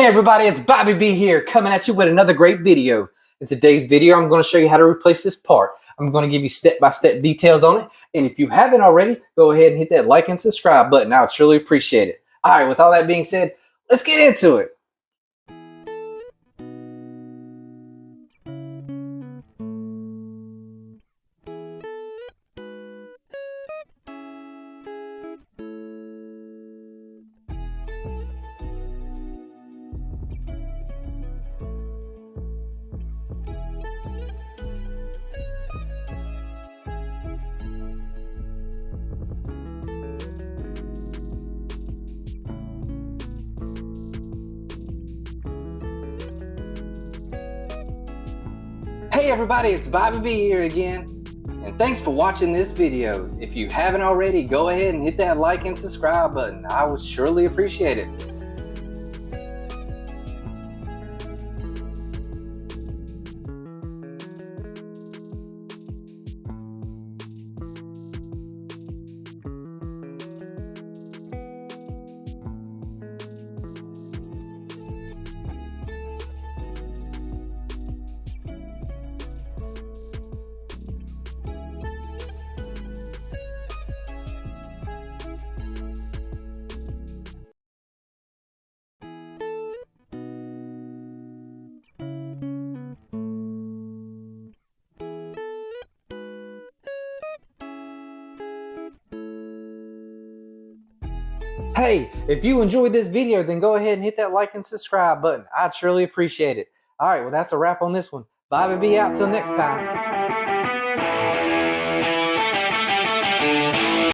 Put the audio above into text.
Hey everybody, it's Bobby B here, coming at you with another great video. In today's video, I'm going to show you how to replace this part. I'm going to give you step-by-step details on it. And if you haven't already, go ahead and hit that like and subscribe button. I would truly appreciate it. All right, with all that being said, let's get into it. Hey everybody, it's Bobby B here again. And thanks for watching this video. If you haven't already, go ahead and hit that like and subscribe button. I would surely appreciate it. Hey, if you enjoyed this video, then go ahead and hit that like and subscribe button. I'd surely appreciate it. All right, well, that's a wrap on this one. Bobby B out till next time.